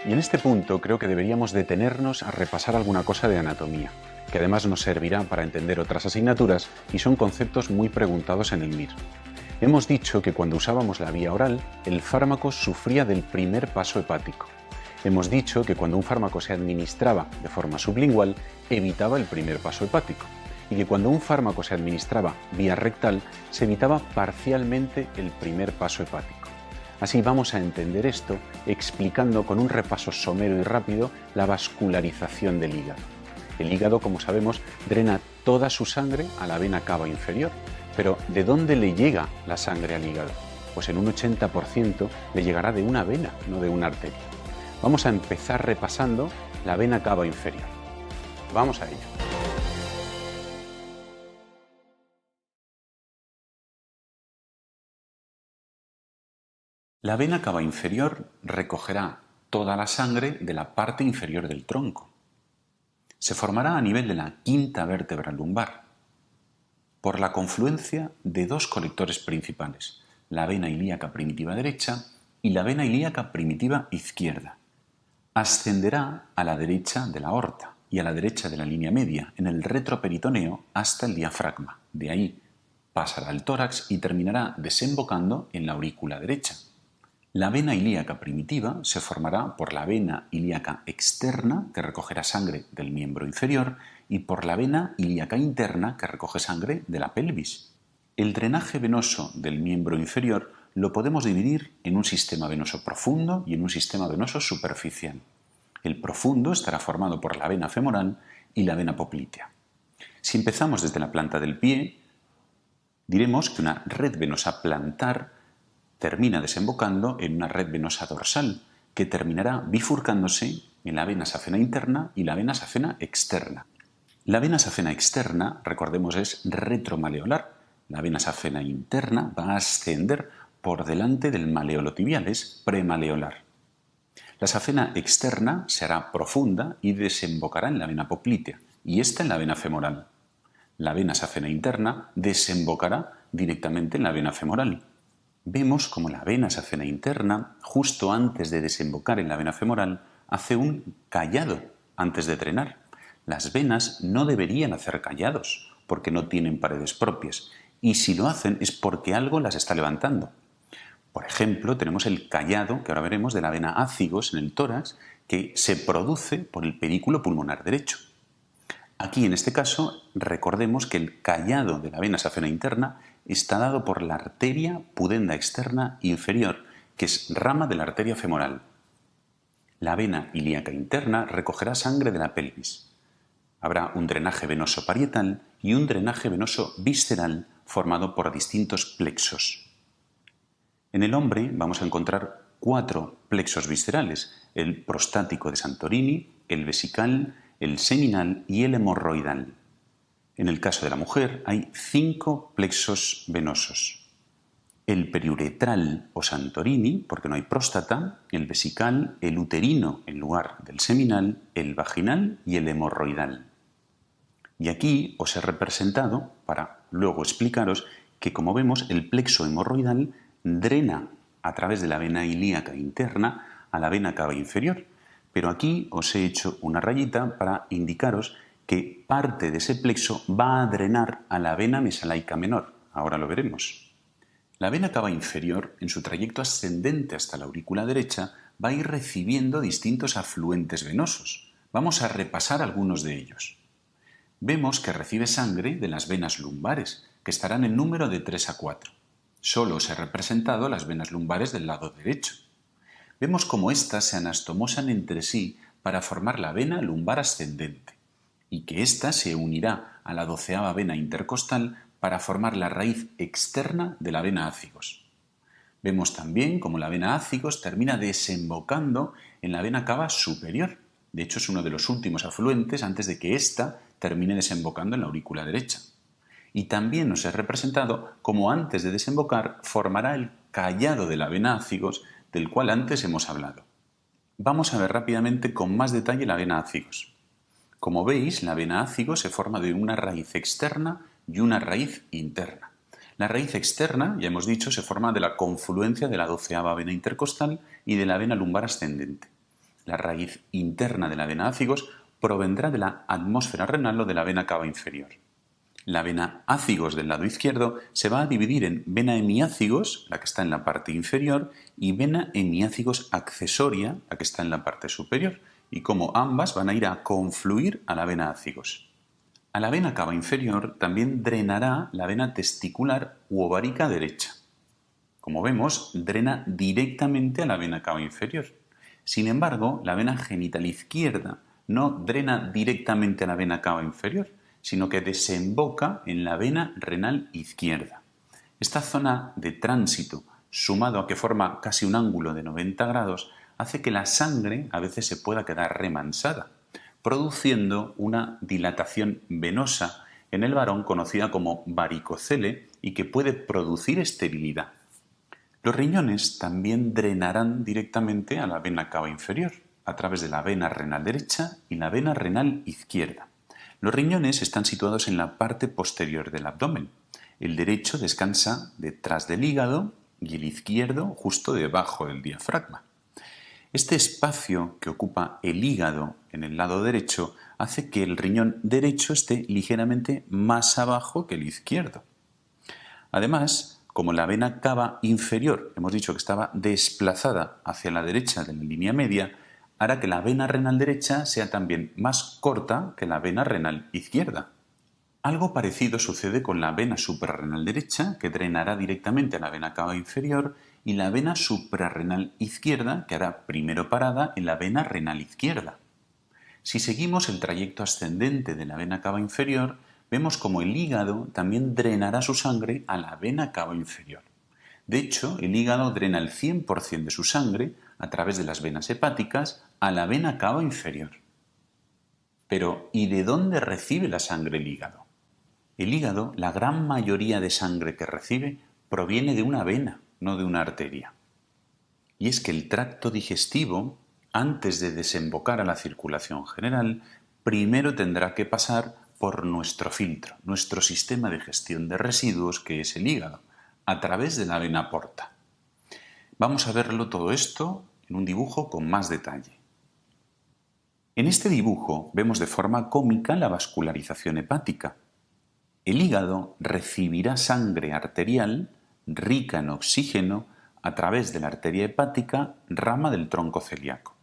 Y en este punto creo que deberíamos detenernos a repasar alguna cosa de anatomía, que además nos servirá para entender otras asignaturas y son conceptos muy preguntados en el MIR. Hemos dicho que cuando usábamos la vía oral, el fármaco sufría del primer paso hepático. Hemos dicho que cuando un fármaco se administraba de forma sublingual, evitaba el primer paso hepático, y que cuando un fármaco se administraba vía rectal, se evitaba parcialmente el primer paso hepático. Así vamos a entender esto explicando con un repaso somero y rápido la vascularización del hígado. El hígado, como sabemos, drena toda su sangre a la vena cava inferior. Pero ¿de dónde le llega la sangre al hígado? Pues en un 80% le llegará de una vena, no de una arteria. Vamos a empezar repasando la vena cava inferior. Vamos a ello. La vena cava inferior recogerá toda la sangre de la parte inferior del tronco. Se formará a nivel de la quinta vértebra lumbar, por la confluencia de dos colectores principales, la vena ilíaca primitiva derecha y la vena ilíaca primitiva izquierda. Ascenderá a la derecha de la aorta y a la derecha de la línea media, en el retroperitoneo hasta el diafragma. De ahí pasará al tórax y terminará desembocando en la aurícula derecha. La vena ilíaca primitiva se formará por la vena ilíaca externa, que recogerá sangre del miembro inferior, y por la vena ilíaca interna, que recoge sangre de la pelvis. El drenaje venoso del miembro inferior lo podemos dividir en un sistema venoso profundo y en un sistema venoso superficial. El profundo estará formado por la vena femoral y la vena poplitea. Si empezamos desde la planta del pie, diremos que una red venosa plantar termina desembocando en una red venosa dorsal, que terminará bifurcándose en la vena safena interna y la vena safena externa. La vena safena externa, recordemos, es retromaleolar. La vena safena interna va a ascender por delante del maleolo tibial, es premaleolar. La safena externa se hará profunda y desembocará en la vena poplitea, y esta en la vena femoral. La vena safena interna desembocará directamente en la vena femoral. Vemos como la vena safena interna, justo antes de desembocar en la vena femoral, hace un callado antes de drenar. Las venas no deberían hacer callados, porque no tienen paredes propias, y si lo hacen es porque algo las está levantando. Por ejemplo, tenemos el callado, que ahora veremos, de la vena ácigos en el tórax, que se produce por el pedículo pulmonar derecho. Aquí, en este caso, recordemos que el callado de la vena safena interna está dado por la arteria pudenda externa inferior, que es rama de la arteria femoral. La vena ilíaca interna recogerá sangre de la pelvis. Habrá un drenaje venoso parietal y un drenaje venoso visceral formado por distintos plexos. En el hombre vamos a encontrar 4 plexos viscerales: el prostático de Santorini, el vesical, el seminal y el hemorroidal. En el caso de la mujer hay 5 plexos venosos: el periuretral o Santorini, porque no hay próstata, el vesical, el uterino en lugar del seminal, el vaginal y el hemorroidal. Y aquí os he representado, para luego explicaros, que como vemos el plexo hemorroidal drena a través de la vena ilíaca interna a la vena cava inferior, pero aquí os he hecho una rayita para indicaros que parte de ese plexo va a drenar a la vena mesalaica menor. Ahora lo veremos. La vena cava inferior, en su trayecto ascendente hasta la aurícula derecha, va a ir recibiendo distintos afluentes venosos. Vamos a repasar algunos de ellos. Vemos que recibe sangre de las venas lumbares, que estarán en número de 3 a 4. Solo os he representado las venas lumbares del lado derecho. Vemos cómo éstas se anastomosan entre sí para formar la vena lumbar ascendente, y que ésta se unirá a la 12ª vena intercostal para formar la raíz externa de la vena ácigos. Vemos también cómo la vena ácigos termina desembocando en la vena cava superior. De hecho, es uno de los últimos afluentes antes de que ésta termine desembocando en la aurícula derecha. Y también nos he representado cómo antes de desembocar formará el callado de la vena ácigos, del cual antes hemos hablado. Vamos a ver rápidamente con más detalle la vena ácigos. Como veis, la vena ácigos se forma de una raíz externa y una raíz interna. La raíz externa, ya hemos dicho, se forma de la confluencia de la 12ª vena intercostal y de la vena lumbar ascendente. la raíz interna de la vena ácigos, provendrá de la atmósfera renal o de la vena cava inferior. La vena ácigos del lado izquierdo se va a dividir en vena hemiácigos, la que está en la parte inferior, y vena hemiácigos accesoria, la que está en la parte superior, y como ambas van a ir a confluir a la vena ácigos. A la vena cava inferior también drenará la vena testicular u ovárica derecha. Como vemos, drena directamente a la vena cava inferior. Sin embargo, la vena genital izquierda no drena directamente a la vena cava inferior, sino que desemboca en la vena renal izquierda. Esta zona de tránsito, sumado a que forma casi un ángulo de 90 grados, hace que la sangre a veces se pueda quedar remansada, produciendo una dilatación venosa en el varón conocida como varicocele y que puede producir esterilidad. Los riñones también drenarán directamente a la vena cava inferior, a través de la vena renal derecha y la vena renal izquierda. Los riñones están situados en la parte posterior del abdomen. El derecho descansa detrás del hígado y el izquierdo justo debajo del diafragma. Este espacio que ocupa el hígado en el lado derecho hace que el riñón derecho esté ligeramente más abajo que el izquierdo. Además, como la vena cava inferior, hemos dicho que estaba desplazada hacia la derecha de la línea media, hará que la vena renal derecha sea también más corta que la vena renal izquierda. Algo parecido sucede con la vena suprarrenal derecha, que drenará directamente a la vena cava inferior, y la vena suprarrenal izquierda, que hará primero parada en la vena renal izquierda. Si seguimos el trayecto ascendente de la vena cava inferior, vemos como el hígado también drenará su sangre a la vena cava inferior. De hecho, el hígado drena el 100% de su sangre a través de las venas hepáticas a la vena cava inferior. Pero, ¿y de dónde recibe la sangre el hígado? El hígado, la gran mayoría de sangre que recibe, proviene de una vena, no de una arteria. Y es que el tracto digestivo, antes de desembocar a la circulación general, primero tendrá que pasar por nuestro filtro, nuestro sistema de gestión de residuos, que es el hígado, a través de la vena porta. Vamos a verlo todo esto en un dibujo con más detalle. En este dibujo vemos de forma cómica la vascularización hepática. El hígado recibirá sangre arterial rica en oxígeno a través de la arteria hepática, rama del tronco celíaco.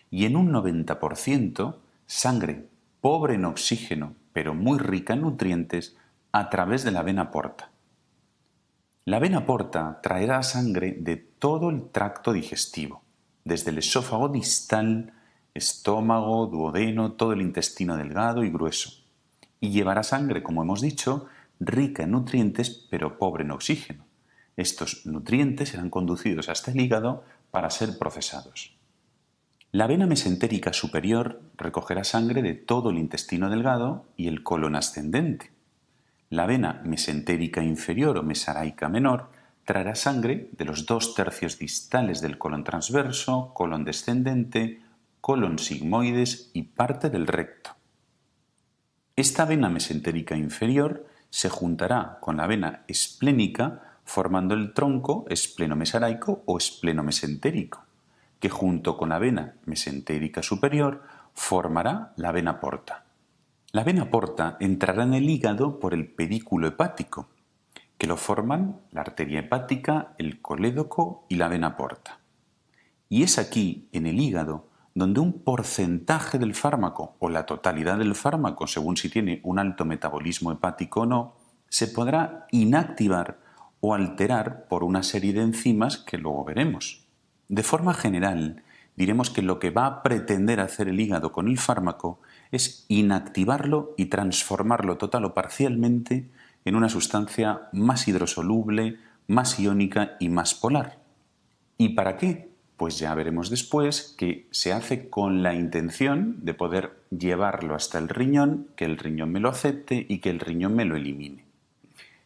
Y en un 90%, sangre pobre en oxígeno, pero muy rica en nutrientes, a través de la vena porta. La vena porta traerá sangre de todo el tracto digestivo, desde el esófago distal, estómago, duodeno, todo el intestino delgado y grueso. Y llevará sangre, como hemos dicho, rica en nutrientes, pero pobre en oxígeno. Estos nutrientes serán conducidos hasta el hígado para ser procesados. La vena mesentérica superior recogerá sangre de todo el intestino delgado y el colon ascendente. La vena mesentérica inferior o mesaraica menor traerá sangre de los 2/3 distales del colon transverso, colon descendente, colon sigmoides y parte del recto. Esta vena mesentérica inferior se juntará con la vena esplénica formando el tronco espleno-mesaraico o espleno-mesentérico, que junto con la vena mesentérica superior formará la vena porta. La vena porta entrará en el hígado por el pedículo hepático, que lo forman la arteria hepática, el colédoco y la vena porta. Y es aquí, en el hígado, donde un porcentaje del fármaco o la totalidad del fármaco, según si tiene un alto metabolismo hepático o no, se podrá inactivar o alterar por una serie de enzimas que luego veremos. De forma general, diremos que lo que va a pretender hacer el hígado con el fármaco es inactivarlo y transformarlo total o parcialmente en una sustancia más hidrosoluble, más iónica y más polar. ¿Y para qué? Pues ya veremos después que se hace con la intención de poder llevarlo hasta el riñón, que el riñón me lo acepte y que el riñón me lo elimine.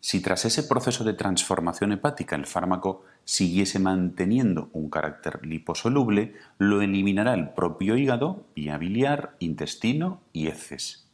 Si tras ese proceso de transformación hepática el fármaco siguiese manteniendo un carácter liposoluble, lo eliminará el propio hígado vía biliar, intestino y heces.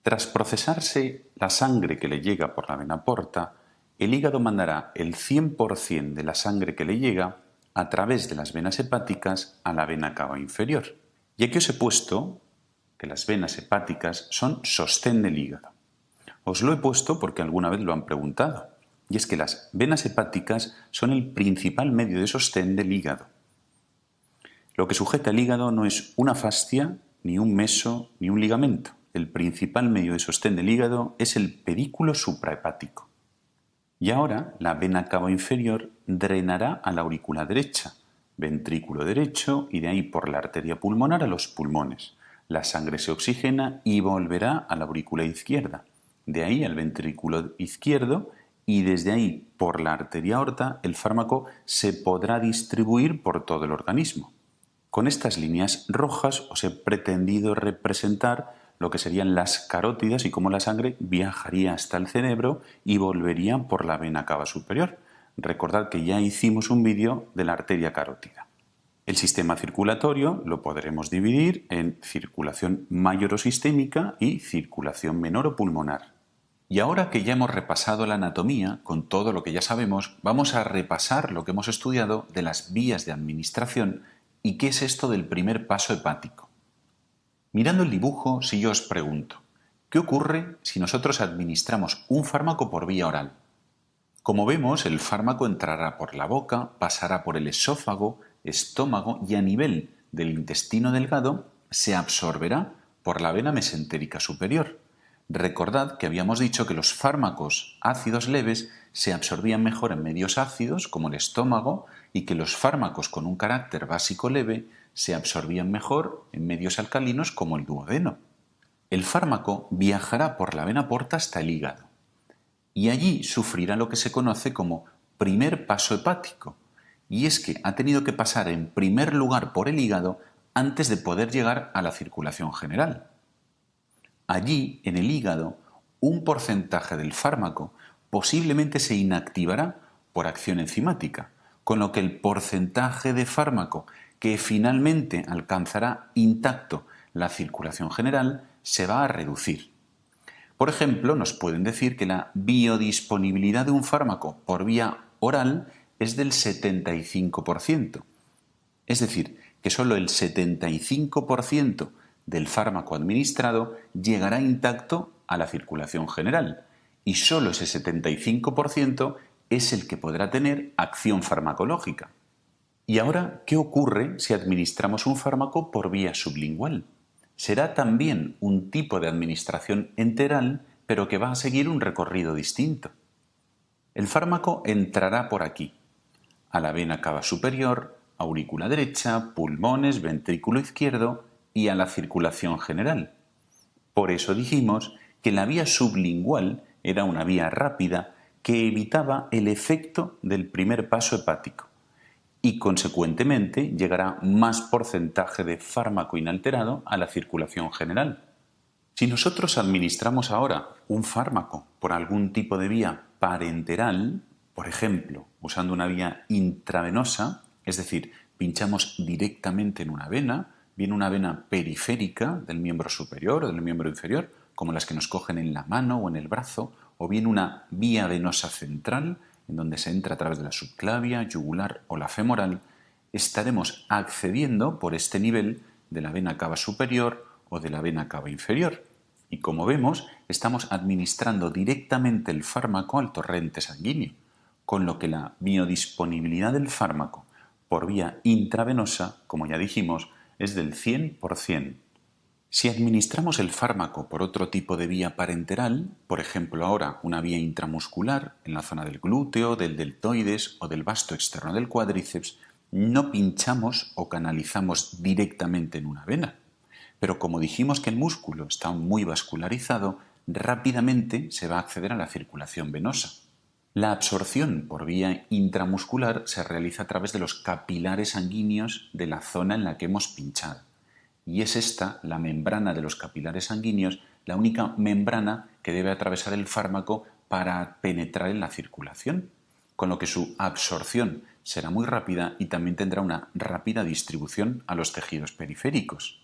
Tras procesarse la sangre que le llega por la vena porta, el hígado mandará el 100% de la sangre que le llega a través de las venas hepáticas a la vena cava inferior. Y aquí os he puesto que las venas hepáticas son sostén del hígado. Os lo he puesto porque alguna vez lo han preguntado. Y es que las venas hepáticas son el principal medio de sostén del hígado. Lo que sujeta el hígado no es una fascia, ni un meso, ni un ligamento. El principal medio de sostén del hígado es el pedículo suprahepático. Y ahora la vena cava inferior drenará a la aurícula derecha, ventrículo derecho y de ahí por la arteria pulmonar a los pulmones. La sangre se oxigena y volverá a la aurícula izquierda, de ahí al ventrículo izquierdo y desde ahí por la arteria aorta el fármaco se podrá distribuir por todo el organismo. Con estas líneas rojas os he pretendido representar lo que serían las carótidas y cómo la sangre viajaría hasta el cerebro y volvería por la vena cava superior. Recordad que ya hicimos un vídeo de la arteria carótida. El sistema circulatorio lo podremos dividir en circulación mayorosistémica y circulación menoro-pulmonar. Y ahora que ya hemos repasado la anatomía, con todo lo que ya sabemos, vamos a repasar lo que hemos estudiado de las vías de administración y qué es esto del primer paso hepático. Mirando el dibujo, si yo os pregunto, ¿qué ocurre si nosotros administramos un fármaco por vía oral? Como vemos, el fármaco entrará por la boca, pasará por el esófago, estómago y a nivel del intestino delgado se absorberá por la vena mesentérica superior. Recordad que habíamos dicho que los fármacos ácidos leves se absorbían mejor en medios ácidos, como el estómago, y que los fármacos con un carácter básico leve se absorbían mejor en medios alcalinos, como el duodeno. El fármaco viajará por la vena porta hasta el hígado y allí sufrirá lo que se conoce como primer paso hepático, y es que ha tenido que pasar en primer lugar por el hígado antes de poder llegar a la circulación general. Allí, en el hígado, un porcentaje del fármaco posiblemente se inactivará por acción enzimática, con lo que el porcentaje de fármaco que finalmente alcanzará intacto la circulación general se va a reducir. Por ejemplo, nos pueden decir que la biodisponibilidad de un fármaco por vía oral es del 75%. Es decir, que solo el 75% del fármaco administrado llegará intacto a la circulación general y solo ese 75% es el que podrá tener acción farmacológica. ¿Y ahora qué ocurre si administramos un fármaco por vía sublingual? Será también un tipo de administración enteral, pero que va a seguir un recorrido distinto. El fármaco entrará por aquí, a la vena cava superior, aurícula derecha, pulmones, ventrículo izquierdo y a la circulación general. Por eso dijimos que la vía sublingual era una vía rápida que evitaba el efecto del primer paso hepático y consecuentemente llegará más porcentaje de fármaco inalterado a la circulación general. Si nosotros administramos ahora un fármaco por algún tipo de vía parenteral, por ejemplo, usando una vía intravenosa, es decir, pinchamos directamente en una vena, bien una vena periférica del miembro superior o del miembro inferior, como las que nos cogen en la mano o en el brazo, o bien una vía venosa central, en donde se entra a través de la subclavia, yugular o la femoral, estaremos accediendo por este nivel de la vena cava superior o de la vena cava inferior. Y como vemos, estamos administrando directamente el fármaco al torrente sanguíneo, con lo que la biodisponibilidad del fármaco por vía intravenosa, como ya dijimos, es del 100%. Si administramos el fármaco por otro tipo de vía parenteral, por ejemplo ahora una vía intramuscular en la zona del glúteo, del deltoides o del vasto externo del cuádriceps, no pinchamos o canalizamos directamente en una vena. Pero como dijimos que el músculo está muy vascularizado, rápidamente se va a acceder a la circulación venosa. La absorción por vía intramuscular se realiza a través de los capilares sanguíneos de la zona en la que hemos pinchado. Y es esta, la membrana de los capilares sanguíneos, la única membrana que debe atravesar el fármaco para penetrar en la circulación, con lo que su absorción será muy rápida y también tendrá una rápida distribución a los tejidos periféricos.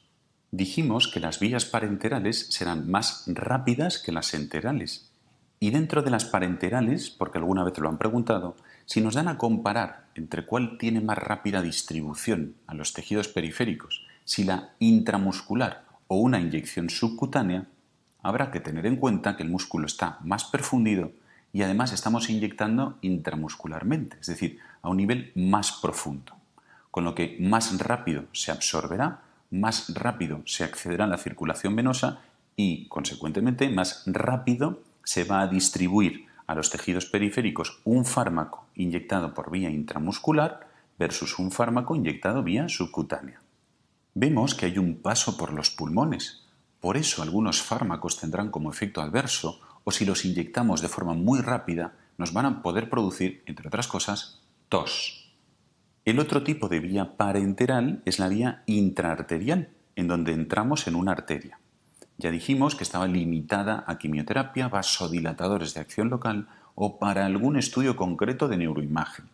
Dijimos que las vías parenterales serán más rápidas que las enterales. Y dentro de las parenterales, porque alguna vez lo han preguntado, Si nos dan a comparar entre cuál tiene más rápida distribución a los tejidos periféricos, si la intramuscular o una inyección subcutánea, habrá que tener en cuenta que el músculo está más perfundido y además estamos inyectando intramuscularmente, es decir, a un nivel más profundo, con lo que más rápido se absorberá, más rápido se accederá a la circulación venosa y, consecuentemente, más rápido se va a distribuir a los tejidos periféricos un fármaco inyectado por vía intramuscular versus un fármaco inyectado vía subcutánea. Vemos que hay un paso por los pulmones, por eso algunos fármacos tendrán como efecto adverso o si los inyectamos de forma muy rápida nos van a poder producir, entre otras cosas, tos. El otro tipo de vía parenteral es la vía intraarterial, en donde entramos en una arteria. Ya dijimos que estaba limitada a quimioterapia, vasodilatadores de acción local o para algún estudio concreto de neuroimagen.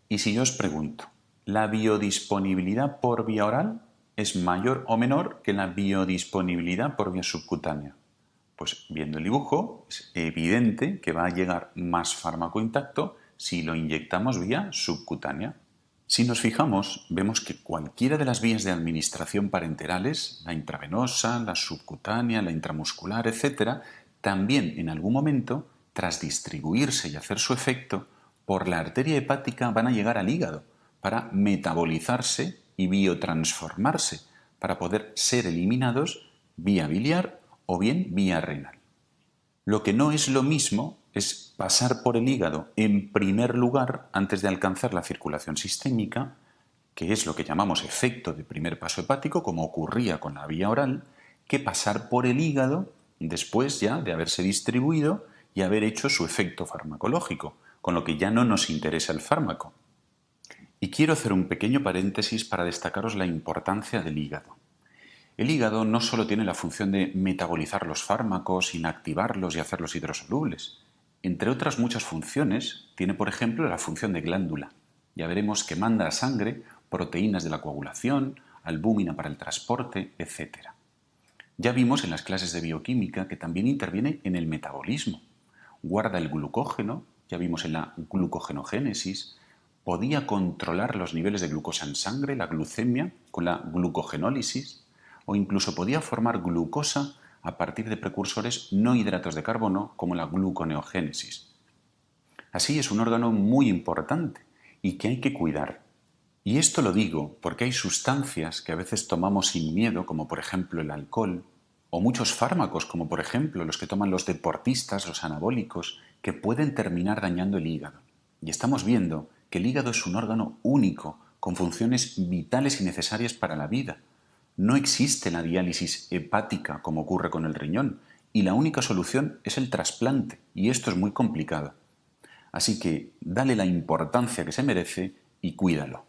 Y si yo os pregunto, ¿la biodisponibilidad por vía oral es mayor o menor que la biodisponibilidad por vía subcutánea? Pues viendo el dibujo es evidente que va a llegar más fármaco intacto si lo inyectamos vía subcutánea. Si nos fijamos, vemos que cualquiera de las vías de administración parenterales, la intravenosa, la subcutánea, la intramuscular, etc., también en algún momento, tras distribuirse y hacer su efecto, por la arteria hepática van a llegar al hígado para metabolizarse y biotransformarse, para poder ser eliminados vía biliar o bien vía renal. Lo que no es lo mismo es pasar por el hígado en primer lugar antes de alcanzar la circulación sistémica, que es lo que llamamos efecto de primer paso hepático, como ocurría con la vía oral, que pasar por el hígado después ya de haberse distribuido y haber hecho su efecto farmacológico, con lo que ya no nos interesa el fármaco. Y quiero hacer un pequeño paréntesis para destacaros la importancia del hígado. El hígado no solo tiene la función de metabolizar los fármacos, inactivarlos y hacerlos hidrosolubles. Entre otras muchas funciones, tiene por ejemplo la función de glándula. Ya veremos que manda a sangre proteínas de la coagulación, albúmina para el transporte, etc. Ya vimos en las clases de bioquímica que también interviene en el metabolismo. Guarda el glucógeno, ya vimos en la glucogenogénesis, podía controlar los niveles de glucosa en sangre, la glucemia, con la glucogenólisis, o incluso podía formar glucosa a partir de precursores no hidratos de carbono como la gluconeogénesis. Así es un órgano muy importante y que hay que cuidar. Y esto lo digo porque hay sustancias que a veces tomamos sin miedo, como por ejemplo el alcohol, o muchos fármacos, como por ejemplo los que toman los deportistas, los anabólicos, que pueden terminar dañando el hígado. Y estamos viendo que el hígado es un órgano único, con funciones vitales y necesarias para la vida. No existe la diálisis hepática como ocurre con el riñón y la única solución es el trasplante y esto es muy complicado. Así que dale la importancia que se merece y cuídalo.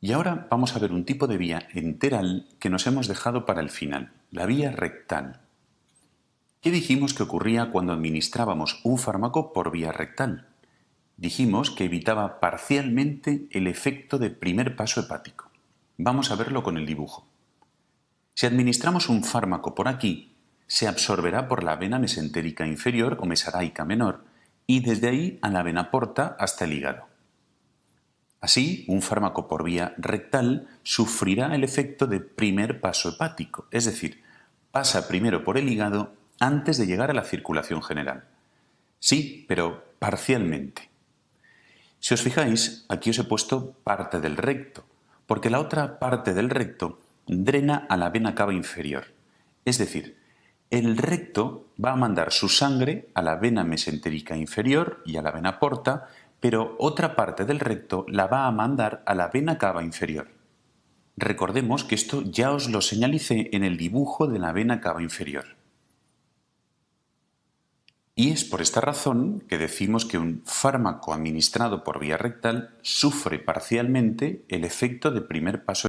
Y ahora vamos a ver un tipo de vía enteral que nos hemos dejado para el final, la vía rectal. ¿Qué dijimos que ocurría cuando administrábamos un fármaco por vía rectal? Dijimos que evitaba parcialmente el efecto de primer paso hepático. Vamos a verlo con el dibujo. Si administramos un fármaco por aquí, se absorberá por la vena mesentérica inferior o mesaraica menor y desde ahí a la vena porta hasta el hígado. Así, un fármaco por vía rectal sufrirá el efecto de primer paso hepático, es decir, pasa primero por el hígado antes de llegar a la circulación general. Sí, pero parcialmente. Si os fijáis, aquí os he puesto parte del recto, porque la otra parte del recto drena a la vena cava inferior. Es decir, el recto va a mandar su sangre a la vena mesentérica inferior y a la vena porta, pero otra parte del recto la va a mandar a la vena cava inferior. Recordemos que esto ya os lo señalicé en el dibujo de la vena cava inferior. Y es por esta razón que decimos que un fármaco administrado por vía rectal sufre parcialmente el efecto de primer paso